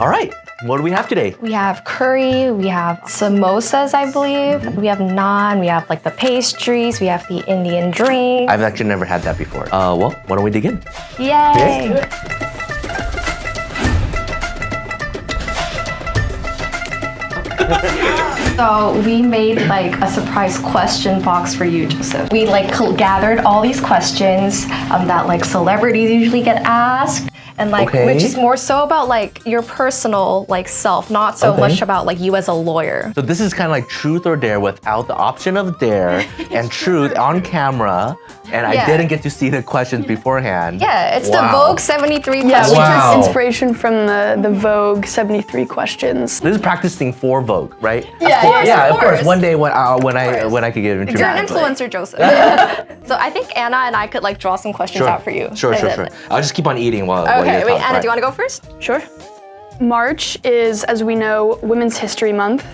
All right, what do we have today? We have curry, we have samosas, I believe. We have naan, we have like the pastries, we have the Indian drink. I've actually never had that before. Well, why don't we dig in? Yay! So we made like a surprise question box for you, Joseph. We like gathered all these questions that like celebrities usually get asked, and like which is more so about like your personal like self, not so much about like you as a lawyer. So this is kind of like truth or dare without the option of dare and truth on camera. And I didn't get to see the questions beforehand. Yeah, it's the Vogue 73 questions. Yeah, we took inspiration from the Vogue 73 questions. This is practicing for Vogue, right? Yeah, of course. One day when I could get into You're an influencer, Joseph. So I think Anna and I could like draw some questions out for you. Sure. I'll just keep on eating while Okay, you're wait, talking. Anna, do you want to go first? Sure. March is, as we know, Women's History Month.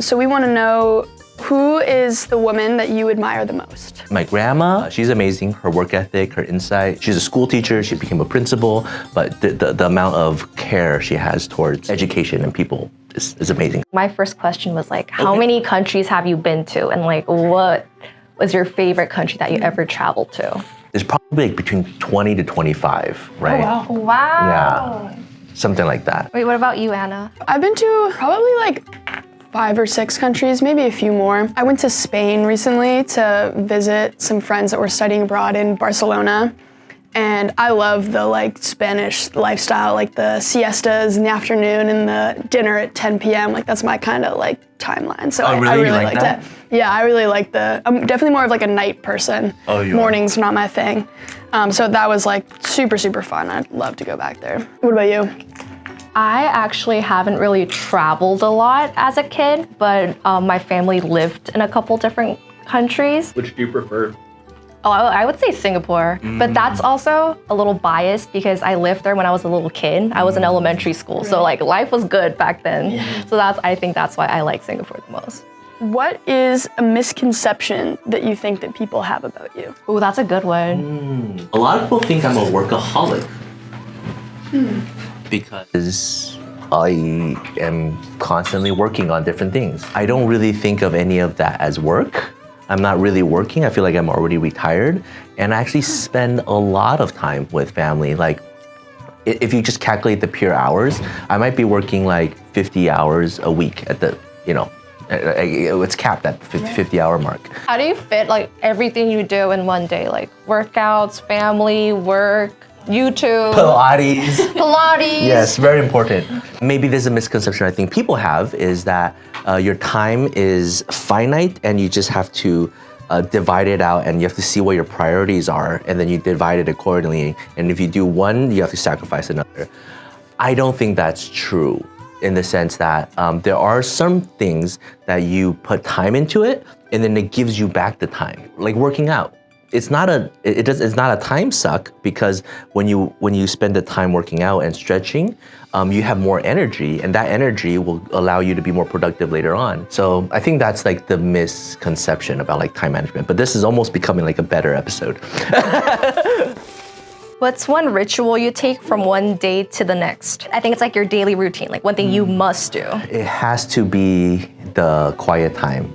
So we want to know, who is the woman that you admire the most? My grandma, she's amazing. Her work ethic, her insight. She's a school teacher. She became a principal, but the amount of care she has towards education and people is amazing. My first question was like, how many countries have you been to? And like, what was your favorite country that you ever traveled to? There's probably like between 20 to 25, right? Oh, wow. Wow. Yeah, something like that. Wait, what about you, Anna? I've been to probably like 5 or 6 countries, maybe a few more. I went to Spain recently to visit some friends that were studying abroad in Barcelona. And I love the like Spanish lifestyle, like the siestas in the afternoon and the dinner at 10 p.m. Like that's my kind of like timeline. So I really like liked that? it. Yeah, I really like I'm definitely more of like a night person. Oh, you Mornings are not my thing. So that was like super, super fun. I'd love to go back there. What about you? I actually haven't really traveled a lot as a kid, but my family lived in a couple different countries. Which do you prefer? Oh, I would say Singapore, but that's also a little biased because I lived there when I was a little kid. I was in elementary school, so like life was good back then. So I think that's why I like Singapore the most. What is a misconception that you think that people have about you? Oh, that's a good one. A lot of people think I'm a workaholic. Because I am constantly working on different things. I don't really think of any of that as work. I'm not really working. I feel like I'm already retired. And I actually spend a lot of time with family. Like, if you just calculate the pure hours, I might be working like 50 hours a week at the, it's capped at the 50-hour mark. How do you fit like everything you do in one day? Like workouts, family, work, YouTube. Pilates. Yes, very important. Maybe there's a misconception I think people have is that your time is finite and you just have to divide it out and you have to see what your priorities are and then you divide it accordingly. And if you do one, you have to sacrifice another. I don't think that's true in the sense that there are some things that you put time into it and then it gives you back the time, like working out. It's not a time suck because when you spend the time working out and stretching, you have more energy and that energy will allow you to be more productive later on. So I think that's like the misconception about like time management, but this is almost becoming like a better episode. What's one ritual you take from one day to the next? I think it's like your daily routine, like one thing you must do. It has to be the quiet time.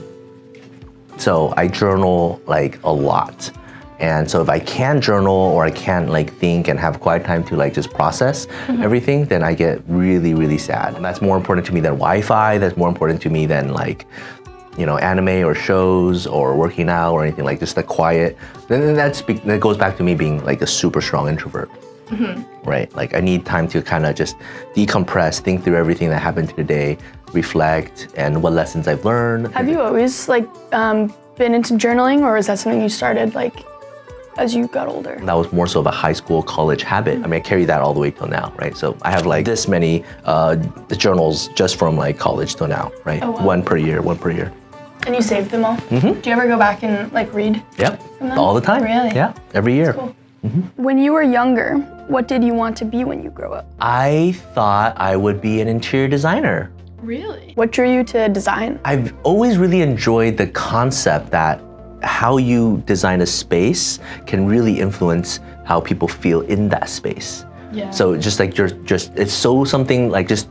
So I journal like a lot. And so if I can't journal or I can't like think and have quiet time to like just process everything, then I get really, really sad. And that's more important to me than Wi-Fi. That's more important to me than like, anime or shows or working out or anything, like just the quiet. Then that goes back to me being like a super strong introvert, right? Like I need time to kind of just decompress, think through everything that happened today, reflect and what lessons I've learned. Have you always like been into journaling or is that something you started like as you got older? That was more so of a high school, college habit. I mean, I carry that all the way till now, right? So I have like this many journals just from like college till now, right? Oh, wow. One per year. And you saved them all? Do you ever go back and like read? Yep, all the time. Really? Yeah, every year. Cool. When you were younger, what did you want to be when you grow up? I thought I would be an interior designer. Really? What drew you to design? I've always really enjoyed the concept that how you design a space can really influence how people feel in that space, Yeah. So just like it's so something like just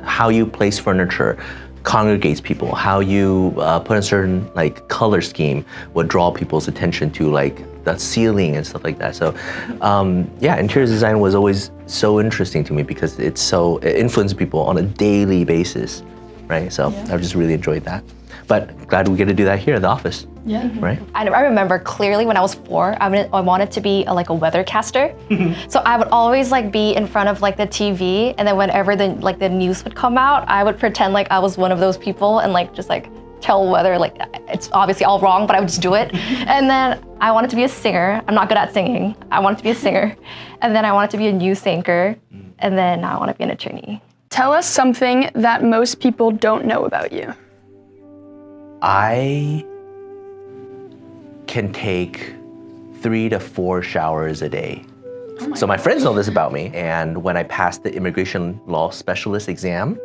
how you place furniture congregates people, how you put a certain like color scheme would draw people's attention to like the ceiling and stuff like that. So yeah, interior design was always so interesting to me because it influences people on a daily basis, right? So I've just really enjoyed that. But glad we get to do that here in the office. Yeah. Right? I remember clearly when I was 4, I wanted to be like a weathercaster. So I would always like be in front of like the TV, and then whenever the news would come out, I would pretend like I was one of those people and like just like tell weather, like it's obviously all wrong, but I would just do it. And then I wanted to be a singer. I'm not good at singing. I wanted to be a singer. And then I wanted to be a news anchor. And then now I want to be an attorney. Tell us something that most people don't know about you. I can take 3 to 4 showers a day. So my friends know this about me. And when I passed the immigration law specialist exam,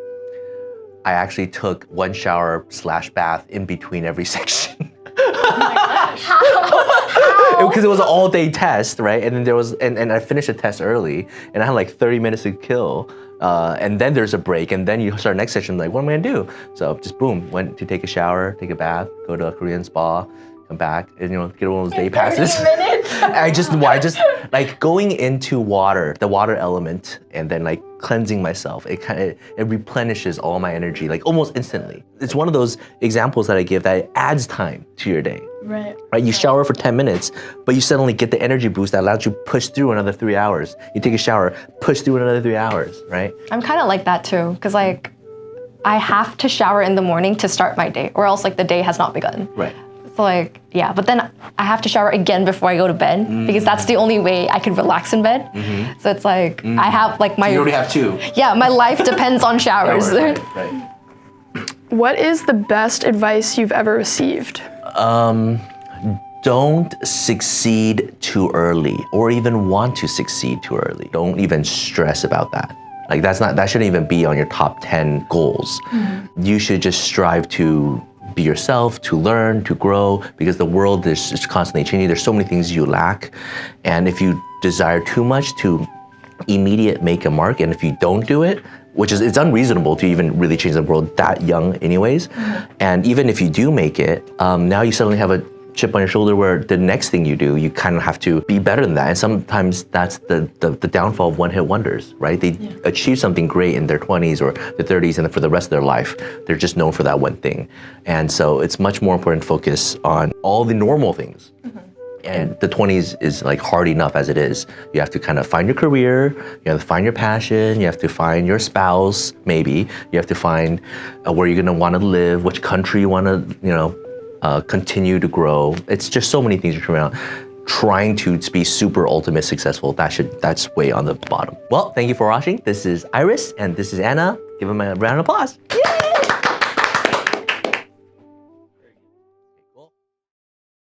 I actually took 1 shower / bath in between every section. Oh my gosh. How? Because it was an all-day test, right? And then and I finished the test early, and I had like 30 minutes to kill. And then there's a break, and then you start next session, like, what am I gonna do? So just boom, went to take a shower, take a bath, go to a Korean spa, come back, and get one of those day passes. 30 minutes. I just like going into water, the water element, and then like cleansing myself. It replenishes all my energy like almost instantly. It's one of those examples that I give that adds time to your day. Right. Right, you shower for 10 minutes, but you suddenly get the energy boost that allows you to push through another 3 hours. You take a shower, push through another 3 hours, right? I'm kind of like that too, because like I have to shower in the morning to start my day, or else like the day has not begun. Right. So like, yeah, but then I have to shower again before I go to bed because that's the only way I can relax in bed. So it's like, I have like my... You already have 2. Yeah, my life depends on showers. Right. What is the best advice you've ever received? Don't succeed too early or even want to succeed too early. Don't even stress about that. Like that shouldn't even be on your top 10 goals. You should just strive to be yourself, to learn, to grow, because the world is just constantly changing. There's so many things you lack. And if you desire too much to immediate make a mark, and if you don't do it, it's unreasonable to even really change the world that young anyways. And even if you do make it, now you suddenly have a chip on your shoulder where the next thing you do, you kind of have to be better than that. And sometimes that's the downfall of one-hit wonders, right? They achieve something great in their 20s or their 30s, and for the rest of their life, they're just known for that one thing. And so it's much more important to focus on all the normal things. And the 20s is like hard enough as it is. You have to kind of find your career, you have to find your passion, you have to find your spouse, maybe. You have to find where you're gonna wanna live, which country you wanna, continue to grow. It's just so many things you're trying to be super ultimate successful. That's way on the bottom. Well, thank you for watching. This is Iris and this is Anna. Give them a round of applause. Yay!